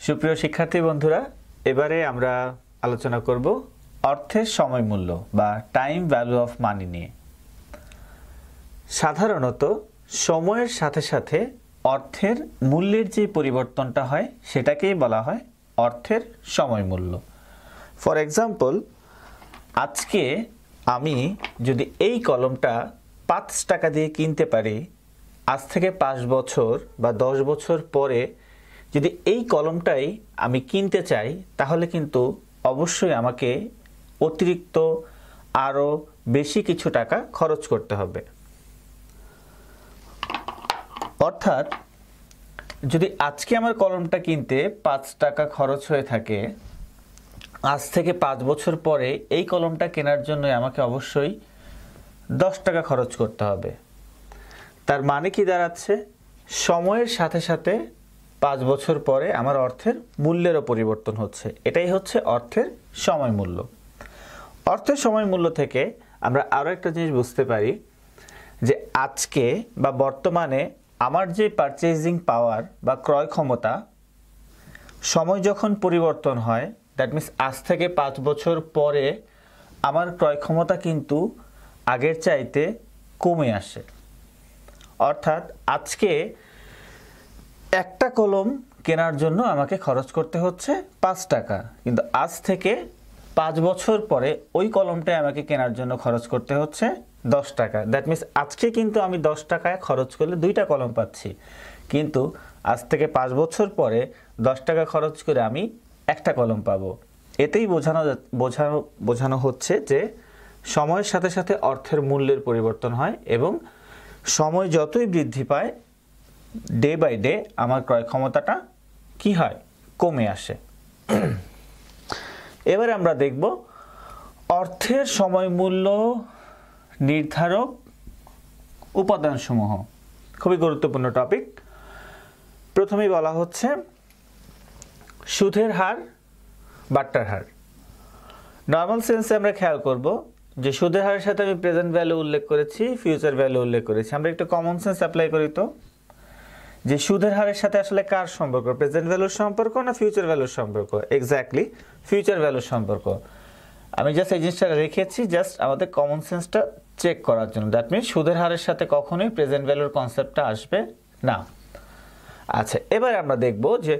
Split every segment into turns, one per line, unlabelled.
সুপ্রিয় শিক্ষার্থী বন্ধুরা, এবারে আমরা আলোচনা করব অর্থের সময় মূল্য বা টাইম ভ্যালু অফ মানি নিয়ে। সাধারণত সময়ের সাথে সাথে অর্থের মূল্যের যে পরিবর্তনটা হয় সেটাকেই বলা হয় অর্থের সময় মূল্য। ফর এক্সাম্পল, আজকে আমি যদি এই কলমটা ৫ টাকা দিয়ে কিনতে পারি, আজ থেকে ৫ বছর বা ১০ বছর পরে যদি এই কলমটাই আমি কিনতে চাই, তাহলে কিন্তু অবশ্যই আমাকে অতিরিক্ত আরও বেশি কিছু টাকা খরচ করতে হবে। অর্থাৎ যদি আজকে আমার কলমটা কিনতে ৫ টাকা খরচ হয়ে থাকে, আজ থেকে ৫ বছর পরে এই কলমটা কেনার জন্য আমাকে অবশ্যই ১০ টাকা খরচ করতে হবে। তার মানে কি দাঁড়াচ্ছে? সময়ের সাথে সাথে ৫ বছর পরে আমার অর্থের মূল্যেরও পরিবর্তন হচ্ছে। এটাই হচ্ছে অর্থের সময় মূল্য। অর্থের সময় মূল্য থেকে আমরা আরও একটা জিনিস বুঝতে পারি যে আজকে বা বর্তমানে আমার যে পারচেজিং পাওয়ার বা ক্রয় ক্ষমতা, সময় যখন পরিবর্তন হয়, দ্যাট মিনস আজ থেকে ৫ বছর পরে আমার ক্রয় ক্ষমতা কিন্তু আগের চাইতে কমে আসে। অর্থাৎ আজকে একটা কলম কেনার জন্য আমাকে খরচ করতে হচ্ছে ৫ টাকা, কিন্তু আজ থেকে ৫ বছর পরে ওই কলমটাই আমাকে কেনার জন্য খরচ করতে হচ্ছে ১০ টাকা। দ্যাট মিনস আজকে কিন্তু আমি ১০ টাকায় খরচ করলে ২টা কলম পাচ্ছি, কিন্তু আজ থেকে ৫ বছর পরে ১০ টাকা খরচ করে আমি একটা কলম পাবো। এতেই বোঝানো হচ্ছে যে সময়ের সাথে সাথে অর্থের মূল্যের পরিবর্তন হয় এবং সময় যতই বৃদ্ধি পায়, ডে বাই ডে আমার ক্রয় ক্ষমতাটা কি হয়? কমে আসে। এবারে আমরা দেখব অর্থের সময় মূল্য নির্ধারক উপাদানসমূহ। খুবই গুরুত্বপূর্ণ টপিক। প্রথমেই বলা হচ্ছে সুদের হার, বাট্টার হার। নর্মাল সেন্সে আমরা খেয়াল করব যে সুদের হারের সাথে আমি প্রেজেন্ট ভ্যালু উল্লেখ করেছি, ফিউচার ভ্যালু উল্লেখ করেছি। আমরা একটু কমন সেন্স অ্যাপ্লাই করি তো, যে সুদের হারের সাথে আসলে কার সম্পর্ক? প্রেজেন্ট ভ্যালুর সম্পর্ক না ফিউচার ভ্যালুর সম্পর্ক? এক্স্যাক্টলি ফিউচার ভ্যালুর সম্পর্ক। আমি জাস্ট এই জিনিসটা রেখেছি জাস্ট আমাদের কমন সেন্সটা চেক করার জন্য। দ্যাট মিনস সুদের হারের সাথে কখনোই প্রেজেন্ট ভ্যালুর কনসেপ্টটা আসবে না। আচ্ছা, এবার আমরা দেখব যে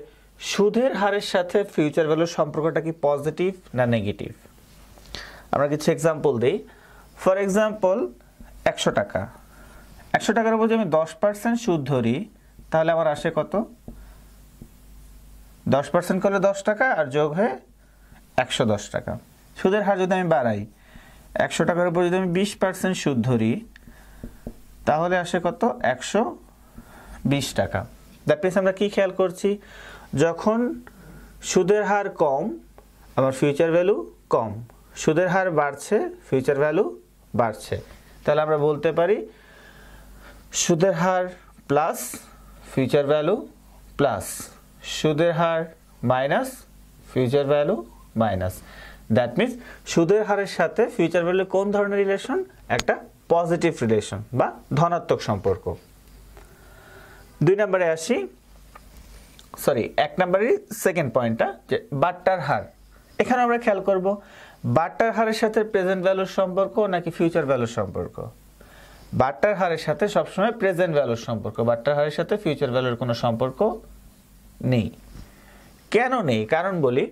সুদের হারের সাথে ফিউচার ভ্যালুর সম্পর্কটা কি পজিটিভ না নেগেটিভ। আমরা কিছু এক্সাম্পল দিই। ফর এক্সাম্পল, ১০০ টাকা। ১০০ টাকার উপর যদি আমি 10% সুদ ধরি, তাহলে আমার আসে কত? 10% করলে ১০ টাকা আর যোগ হয়ে ১১০ টাকা। সুদের হার যদি আমি বাড়াই, ১০০ টাকার উপর যদি আমি 20% সুদ ধরি, তাহলে আসে কত? ১২০ টাকা। দ্যাট মিনস আমরা কি খেয়াল করছি? যখন সুদের হার কম, আমার ফিউচার ভ্যালু কম। সুদের হার বাড়ছে, ফিউচার ভ্যালু বাড়ছে। তাহলে আমরা বলতে পারি সুদের হার প্লাস ফিউচার ভ্যালু প্লাস, সুদের হার minus future value minus. That means সুদের হারের সাথে ফিউচার ভ্যালু কোন ধরনের রিলেশন? একটা পজিটিভ রিলেশন বা ধনাত্মক সম্পর্ক। ২ নম্বরে আসি, সরি ১ নম্বরের সেকেন্ড পয়েন্টটা, যে বাট্টার হার। এখানে আমরা খেয়াল করব বাট্টার হারের সাথে প্রেজেন্ট ভ্যালুর সম্পর্ক নাকি ফিউচার ভ্যালুর সম্পর্ক। বাট্টার হারের সাথে সবসময় প্রেজেন্ট ভ্যালুর সম্পর্ক, বাট্টার হারের সাথে ফিউচার ভ্যালুর কোনো সম্পর্ক নেই। কেন নেই? কারণ বলি,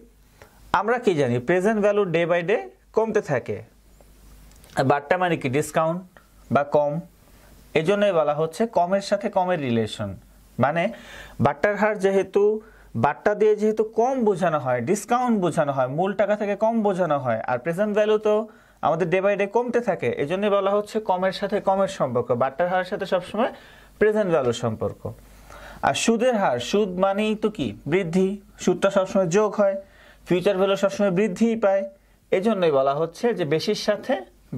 আমরা কি জানি present value day by day কমতে থাকে। আর বাট্টা মানে কি? ডিসকাউন্ট বা কম। এজন্যই বলা হচ্ছে কমের সাথে কমের রিলেশন। মানে বাট্টার হার যেহেতু বাট্টা দিয়ে যেহেতু কম বোঝানো হয়, ডিসকাউন্ট বোঝানো হয়, মূল টাকা থেকে কম বোঝানো হয়, আর প্রেজেন্ট ভ্যালু তো আমাদের ডে বাই ডে কমতে থাকে, এজন্যই বলা হচ্ছে কমের সাথে কমের সম্পর্ক। বাট্টার হারের সাথে সবসময় প্রেজেন্ট ভ্যালুর সম্পর্ক। আর সুদের হার, সুদ মানেই তো কি? বৃদ্ধি। সুদটা সবসময় যোগ হয়, ফিউচার ভ্যালু সবসময় বৃদ্ধিই পায়। এজন্যই বলা হচ্ছে যে বেশির সাথে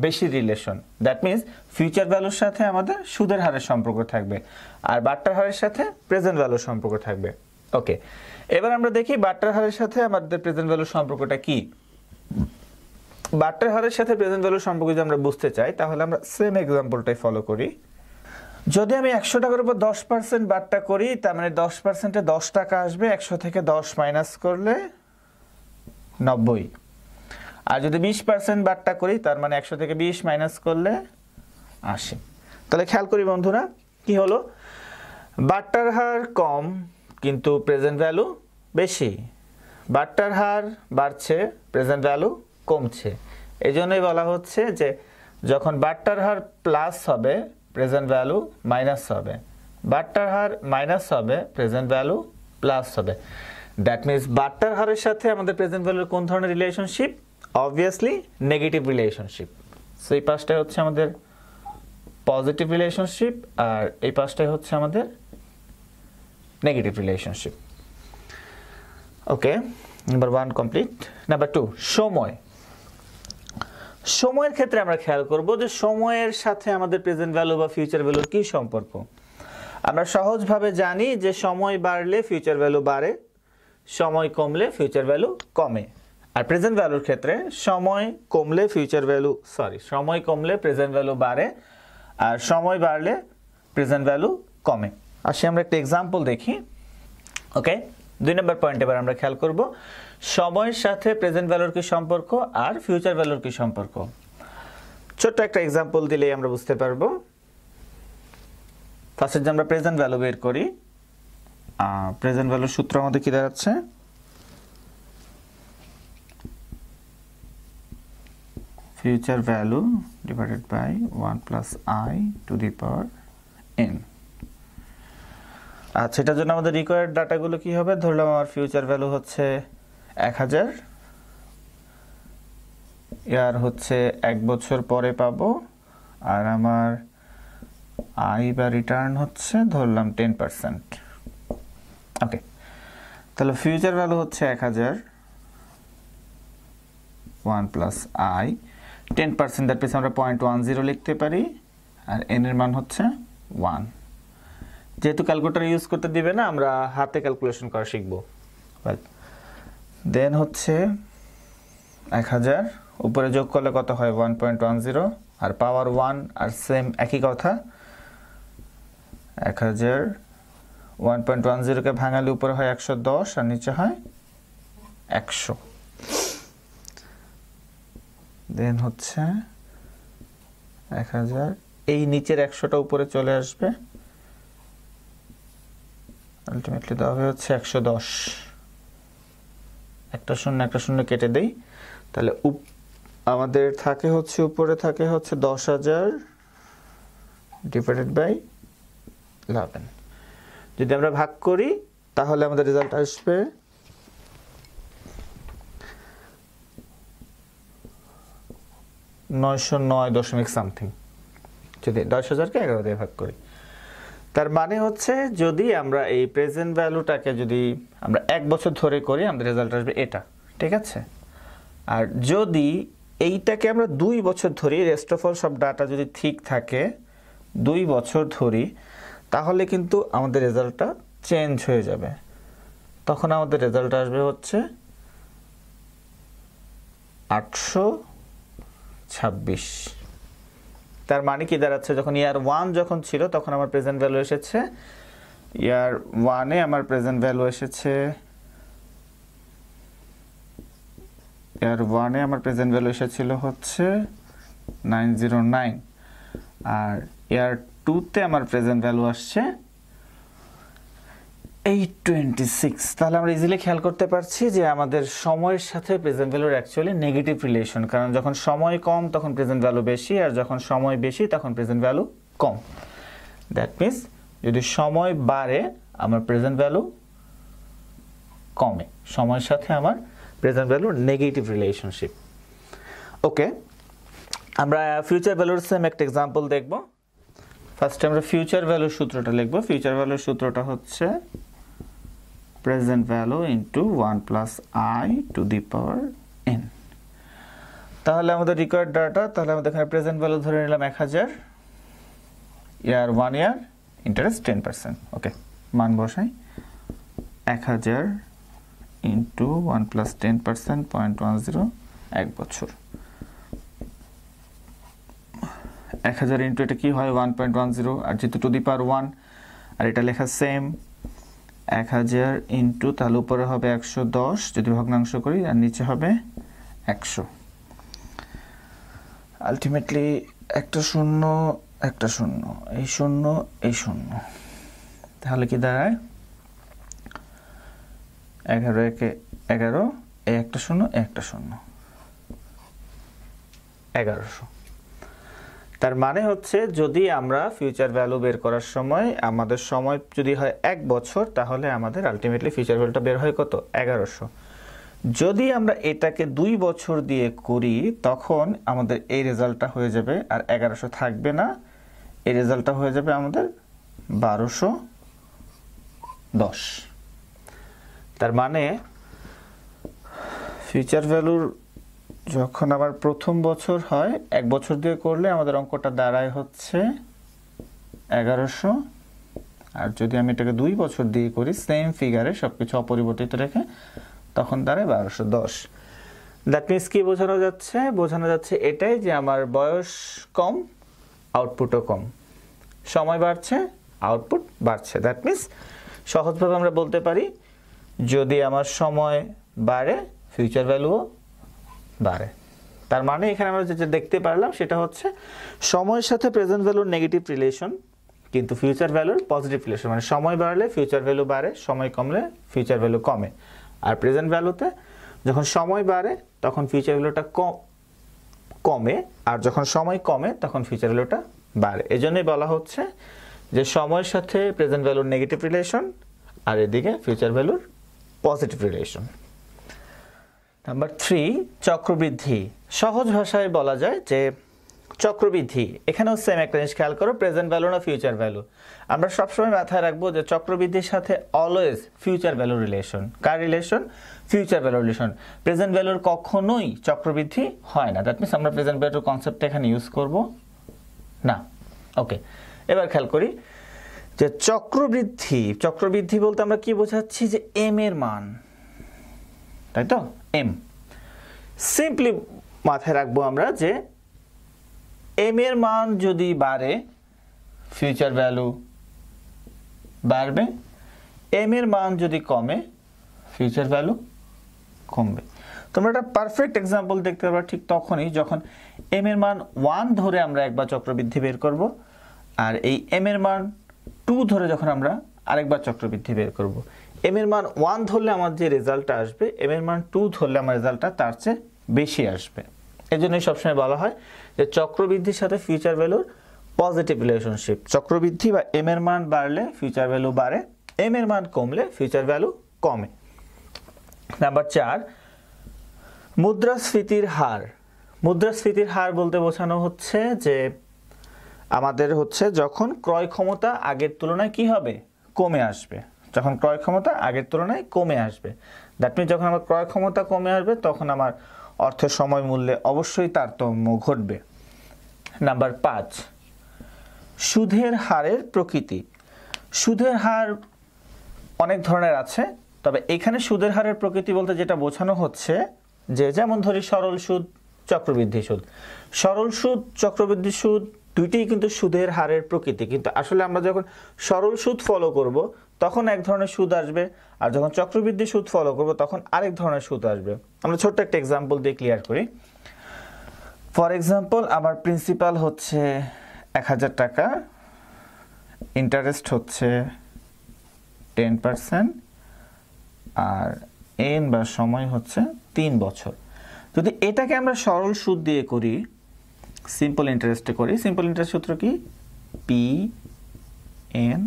বেশি রিলেশন। দ্যাট মিনস ফিউচার ভ্যালুর সাথে আমাদের সুদের হারের সম্পর্ক থাকবে, আর বাট্টার হারের সাথে প্রেজেন্ট ভ্যালুর সম্পর্ক থাকবে। ওকে, এবার আমরা দেখি বাট্টার হারের সাথে আমাদের প্রেজেন্ট ভ্যালুর সম্পর্কটা কি। বাট্টার হারের সাথে প্রেজেন্ট ভ্যালুর সম্পর্ক যদি আমরা বুঝতে চাই, তাহলে আমরা সেম এক্সাম্পলটাই ফলো করি। যদি আমি 100 টাকার উপর 10% বারটা করি, তার মানে 10%-এ 10 টাকা আসবে, 100 থেকে 10 মাইনাস করলে 90। আর যদি 20% বারটা করি, তার মানে 100 থেকে 20 মাইনাস করলে 80। তাহলে খেয়াল করি বন্ধুরা, কি হলো, বারটার হার কম কিন্তু প্রেজেন্ট ভ্যালু বেশি, বারটার হার বাড়ছে প্রেজেন্ট ভ্যালু কমছে। এই জন্যই বলা হচ্ছে যে যখন বারটার হার প্লাস হবে প্রেজেন্ট ভ্যালু মাইনাস হবে, বারটার হার মাইনাস হবে প্রেজেন্ট ভ্যালু প্লাস হবে। দ্যাট মিনস বারটার হারের সাথে আমাদের প্রেজেন্ট ভ্যালুর কোন ধরনের relationship? Obviously negative relationship. So এই পাশটাই হচ্ছে আমাদের পজিটিভ রিলেশনশিপ আর এই পাশটাই হচ্ছে আমাদের নেগেটিভ রিলেশনশিপ। ওকে, নাম্বার 1 কমপ্লিট। নাম্বার 2 সময়। সময়ের ক্ষেত্রে আমরা খেয়াল করব যে সময়ের সাথে আমাদের প্রেজেন্ট ভ্যালু বা ফিউচার ভ্যালুর কি সম্পর্ক। আমরা সহজভাবে জানি যে সময় বাড়লে ফিউচার ভ্যালু বাড়ে, সময় কমলে ফিউচার ভ্যালু কমে। আর প্রেজেন্ট ভ্যালুর ক্ষেত্রে সময় কমলে সময় কমলে প্রেজেন্ট ভ্যালু বাড়ে আর সময় বাড়লে প্রেজেন্ট ভ্যালু কমে। আসি আমরা একটা এক্সাম্পল দেখি। ওকে, 2 নম্বর পয়েন্ট এবার আমরা খেয়াল করব সময়ের সাথে প্রেজেন্ট ভ্যালুর কি সম্পর্ক আর ফিউচার ভ্যালুর কি সম্পর্ক। ছোট্ট একটা এক্সাম্পল দিলেই আমরা বুঝতে পারবো। ফার্স্টে যে আমরা প্রেজেন্ট ভ্যালু বের করি, প্রেজেন্ট ভ্যালুর সূত্র আমাদের কি দাঁড়াচ্ছে? Future value divided by 1 plus i to the power n। আচ্ছা, এটার জন্য আমাদের রিকোয়ার্ড ডাটাগুলো কি হবে? ধরলাম আমার ফিউচার ভ্যালু হচ্ছে 1000, ইয়ার হচ্ছে 1 বছর পরে পাবো, আর আমার আই বা রিটার্ন হচ্ছে ধরলাম 10%। ওকে, তাহলে ফিউচার ভ্যালু হচ্ছে 1000, 1 প্লাস আই, 10% দ্যাট মিনস আমরা 0.10 লিখতে পারি, আর n এর মান হচ্ছে 1। যেহেতু ক্যালকুলেটর ইউজ করতে দিবে না, আমরা হাতে ক্যালকুলেশন করা শিখবো। দেন হচ্ছে 1000 উপরে যোগ করলে কত হয়? 1.10, আর পাওয়ার 1 আর সেম একই কথা। 1000 1.10 কে ভাঙালে উপরে হয় 110 আর নিচে হয় 100। দেন হচ্ছে 1000, এই নিচের 100টা উপরে চলে আসবে, আলটিমেটলি দেওয়া হচ্ছে 110। একটা শূন্য কেটে দেই, তাহলে আমাদের থাকে হচ্ছে উপরে থাকে হচ্ছে 10,000 ডিভাইডেড বাই 11। যদি আমরা ভাগ করি তাহলে আমাদের রেজাল্ট আসবে 909.something। যদি 10,000-কে 11 দিয়ে ভাগ করি, তার মানে হচ্ছে যদি আমরা এই প্রেজেন্ট ভ্যালুটাকে যদি আমরা 1 বছর ধরে করি, আমাদের রেজাল্ট আসবে এটা, ঠিক আছে। আর যদি এইটাকে আমরা 2 বছর ধরি, রেস্ট অফ অল সব ডাটা যদি ঠিক থাকে 2 বছর ধরি, তাহলে কিন্তু আমাদের রেজাল্টটা চেঞ্জ হয়ে যাবে। তখন আমাদের রেজাল্ট আসবে হচ্ছে 826। তার মানে কি দাঁড়াচ্ছে? যখন ইয়ার 1 যখন ছিল তখন আমার প্রেজেন্ট ভ্যালু এসেছে, ইয়ার 1-এ আমার প্রেজেন্ট ভ্যালু এসেছে, ইয়ার 1-এ আমার প্রেজেন্ট ভ্যালু এসেছিল হচ্ছে 909, আর ইয়ার 2-তে আমার প্রেজেন্ট ভ্যালু আসছে 826। তাহলে আমরা ইজিলি খেয়াল করতে পারছি যে আমাদের সময়ের সাথে প্রেজেন্ট ভ্যালুর অ্যাকচুয়ালি নেগেটিভ রিলেশন, কারণ যখন সময় কম তখন প্রেজেন্ট ভ্যালু বেশি, আর যখন সময় বেশি তখন present value com. That means যদি সময় বাড়ে আমার প্রেজেন্ট ভ্যালু কমে, সময়ের সাথে আমার প্রেজেন্ট ভ্যালুর নেগেটিভ রিলেশনশিপ। ওকে, আমরা ফিউচার ভ্যালুর সেম একটা এক্সাম্পল দেখব। ফার্স্টে আমরা ফিউচার ভ্যালুর সূত্রটা লিখব। ফিউচার ভ্যালুর সূত্রটা হচ্ছে present value into 1 plus I two the power n। তাহলে আমাদের রিকোয়ার্ড ডাটা, তাহলে আমাদের এখানে প্রেজেন্ট ভ্যালু ধরে নিলাম 1000, ইয়ার 1 ইয়ার, ইন্টারেস্ট 10%। ওকে, মান বসাই 1000 ইন্টু 1 প্লাস 10%, 0.10, 1 বছর। 1000 ইন্টু এটা কি হয় 1.10, আর যেহেতু টু দি পাওয়ার 1 আর এটা লেখা সেম 1000 ইন্টু, তাহলে উপরে হবে 110 যদি ভগ্নাংশ করি, আর নিচে হবে 100। আলটিমেটলি একটা শূন্য একটা শূন্য, এই শূন্য এই শূন্য, তাহলে কি দাঁড়ায় 11 একে 11, এই একটা শূন্য একটা শূন্য, 1100। তার মানে হচ্ছে যদি আমরা ফিউচার ভ্যালু বের করার সময় আমাদের সময় যদি হয় 1 বছর, তাহলে আমাদের আলটিমেটলি ফিউচার ভ্যালুটা বের হয় কত 1100। যদি আমরা এটাকে 2 বছর দিয়ে করি তখন আমাদের এই রেজাল্টটা হয়ে যাবে, আর 1100 থাকবে না, এই রেজাল্টটা হয়ে যাবে আমাদের 1210। তার মানে ফিউচার ভ্যালুর যখন আবার প্রথম বছর হয় 1 বছর দিয়ে করলে আমাদের অঙ্কটা দাঁড়ায় হচ্ছে 1100, আর যদি আমি এটাকে 2 বছর দিয়ে করি সেম ফিগারে সবকিছু অপরিবর্তিত রেখে তখন দাঁড়ায় 1210। দ্যাট মিনস কি বোঝানো যাচ্ছে? বোঝানো যাচ্ছে এটাই যে আমার বয়স কম, আউটপুটও কম, সময় বাড়ছে, আউটপুট বাড়ছে। দ্যাট মিনস সহজভাবে আমরা বলতে পারি যদি আমার সময় বাড়ে ফিউচার ভ্যালুও বাড়ে। তার মানে এখানে আমরা যেটা দেখতে পারলাম সেটা হচ্ছে সময়ের সাথে প্রেজেন্ট ভ্যালুর নেগেটিভ রিলেশন, কিন্তু ফিউচার ভ্যালুর পজিটিভ রিলেশন। মানে সময় বাড়লে ফিউচার ভ্যালু বাড়ে, সময় কমলে ফিউচার ভ্যালু কমে। আর প্রেজেন্ট ভ্যালুতে যখন সময় বাড়ে তখন ফিউচার ভ্যালুটা কমে, আর যখন সময় কমে তখন ফিউচার ভ্যালুটা বাড়ে। এজন্যই বলা হচ্ছে যে সময়ের সাথে প্রেজেন্ট ভ্যালুর নেগেটিভ রিলেশন, আর এদিকে ফিউচার ভ্যালুর পজিটিভ রিলেশন। নাম্বার 3, চক্রবৃদ্ধি। সহজ ভাষায় বলা যায় যে চক্রবৃদ্ধি, এখানেও সেম একটা জিনিস খেয়াল করো, প্রেজেন্ট ভ্যালু না ফিউচার ভ্যালু। আমরা সবসময় মাথায় রাখবো যে চক্রবৃদ্ধির সাথে অলওয়েজ ফিউচার ভ্যালু রিলেশন। কার relation? Future value relation. Present ভ্যালুর কখনোই চক্রবৃদ্ধি হয় না। দ্যাট মিনস আমরা প্রেজেন্ট ভ্যালুর কনসেপ্টটা এখানে ইউজ করব না। ওকে, এবার খেয়াল করি যে চক্রবৃদ্ধি বলতে আমরা কি বোঝাচ্ছি? যে এম এর মান, তাই তো, এম। সিম্পলি মাথায় রাখবো আমরা যে এম এর মান যদি বাড়ে ফিউচার ভ্যালু বাড়বে, এম এর মান যদি কমে ফিউচার ভ্যালু কমবে। তোমরা একটা পারফেক্ট এক্সাম্পল দেখতে পারবে ঠিক তখনই যখন এম এর মান 1 ধরে আমরা একবার চক্রবৃদ্ধি বের করব, আর এই এম এর মান 2 ধরে যখন আমরা আরেকবার চক্রবৃদ্ধি বের করব। এম এর মান 1 ধরলে আমার যে রেজাল্টটা আসবে, এম এর মান 2 ধরলে আমার রেজাল্টটা তার চেয়ে বেশি আসবে। এই জন্যই সবসময় বলা হয় যে চক্রবৃদ্ধির সাথে ফিউচার ভ্যালুর পজিটিভ রিলেশনশিপ। চক্রবৃদ্ধি বা এম এর মান বাড়লে ফিউচার ভ্যালু বাড়ে, এম এর মান কমলে ফিউচার ভ্যালু কমে। নাম্বার 4, মুদ্রাস্ফীতির হার। মুদ্রাস্ফীতির হার বলতে বোঝানো হচ্ছে যে আমাদের হচ্ছে যখন ক্রয় ক্ষমতা আগের তুলনায় কি হবে? কমে আসবে। যখন ক্রয় ক্ষমতা আগের তুলনায় কমে আসবে, দ্যাট মিনস যখন আমার ক্রয় ক্ষমতা কমে আসবে তখন আমার অর্থের সময় মূল্যে অবশ্যই তারতম্য ঘটবে। নাম্বার 5, সুদের হারের প্রকৃতি। সুদের হার অনেক ধরনের আছে, তবে এখানে সুদের হারের প্রকৃতি বলতে যেটা বোঝানো হচ্ছে যে যেমন ধরি সরল সুদ, চক্রবৃদ্ধি সুদ। সরল সুদ, চক্রবৃদ্ধি সুদ দুইটাই কিন্তু সুদের হারের প্রকৃতি, কিন্তু আসলে আমরা যখন সরল সুদ ফলো করব তখন এক ধরনের সুদ আসবে, আর যখন চক্রবৃদ্ধি সুদ ফলো করব তখন আরেক ধরনের সুদ আসবে। আমরা ছোট্ট একটা এক্সাম্পল দিয়ে ক্লিয়ার করি। ফর এক্সাম্পল, আমার প্রিন্সিপাল হচ্ছে 1000 টাকা, ইন্টারেস্ট হচ্ছে 10%, আর এন বা সময় হচ্ছে 3 বছর। যদি এটাকে আমরা সরল সুদ দিয়ে করি, সিম্পল ইন্টারেস্টে করি, সিম্পল ইন্টারেস্ট সূত্র কি? পি এন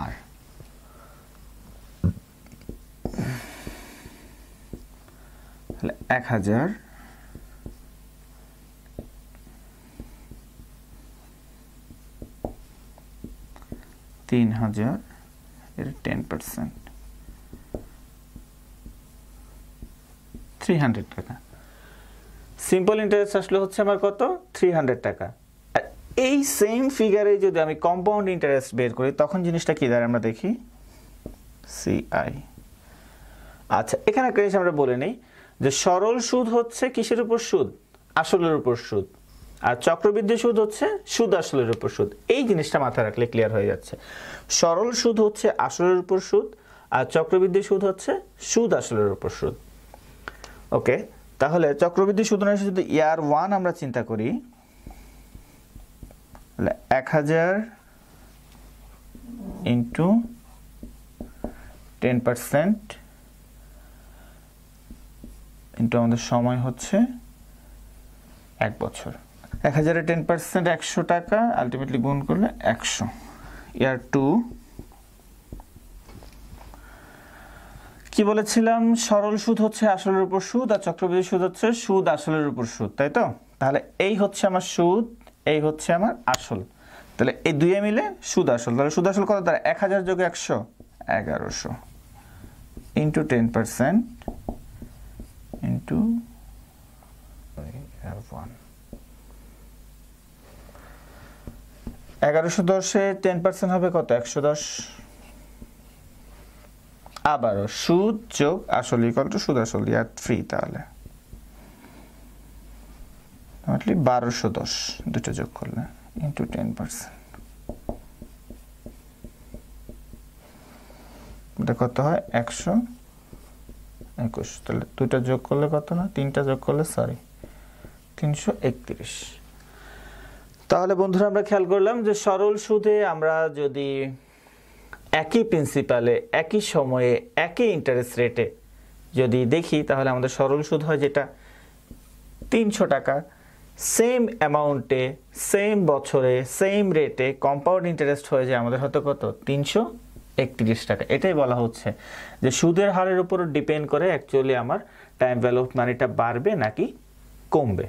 আর। তাহলে 1000 3000 এর 10%, 300 টাকা। সিম্পল ইন্টারেস্ট আসলে হচ্ছে আমার কত? 300 টাকা। আর এই সেম ফিগারে যদি আমি কম্পাউন্ড ইন্টারেস্ট বের করি তখন জিনিসটা কি দাঁড়ায় আমরা দেখি, সিআই। আচ্ছা, এখানে একটা জিনিস আমরা বলে নেই যে সরল সুদ হচ্ছে কিসের উপর সুদ? আসলের উপর সুদ। আর চক্রবৃদ্ধি সুদ হচ্ছে সুদ আসলের উপর সুদ। এই জিনিসটা মাথায় রাখলে ক্লিয়ার হয়ে যাচ্ছে। সরল সুদ হচ্ছে আসলের উপর সুদ, আর চক্রবৃদ্ধি সুদ হচ্ছে সুদ আসলের উপর সুদ। ওকে, তাহলে চক্রবৃদ্ধি সুদ অনুসারে যদি ইয়ার 1 আমরা চিন্তা করি, 1000 ইন্টু 10% ইন্টু আমাদের সময় হচ্ছে 1 বছর। 1000-এর 10% 100 টাকা, আলটিমেটলি গুণ করলে 100। ইয়ার 2 কি বলেছিলাম, সরল সুদ হচ্ছে আসলের উপর সুদ, আর চক্রবৃদ্ধি সুদ হচ্ছে সুদ আসলের উপর সুদ, তাই তো? তাহলে এই হচ্ছে আমার সুদ, এই হচ্ছে আমার আসল, তাহলে এই দুইয়ে মিলে সুদ আসল। তাহলে সুদ আসল কত দ্বারা? 1000 যোগ 100, 1100 ইন্টু 10% ইন্টু 1110-এ 10% হবে কত? 110। আবারও সুদ যোগ আসল ইকুয়াল টু সুদ আসল, ইয়ার 3, তাহলে 1210 দুটো যোগ করলে ইন্টু 10%, এটা কত হয়? 121। তাহলে দুটো যোগ করলে কত, না তিনটা যোগ করলে 331। তাহলে বন্ধুরা আমরা খেয়াল করলাম যে সরল সুদে আমরা যদি একই প্রিন্সিপালে একই সময়ে একই ইন্টারেস্ট রেটে যদি দেখি, তাহলে আমাদের সরল সুদ হয় যেটা 300 টাকা, সেম অ্যামাউন্টে সেম বছরে সেম রেটে কম্পাউন্ড ইন্টারেস্ট হয়ে যায় আমাদের হয়তো কত? 331 টাকা। এটাই বলা হচ্ছে যে সুদের হারের উপর ডিপেন্ড করে অ্যাকচুয়ালি আমার টাইম ভ্যালু অফ মানিটা বাড়বে নাকি কমবে।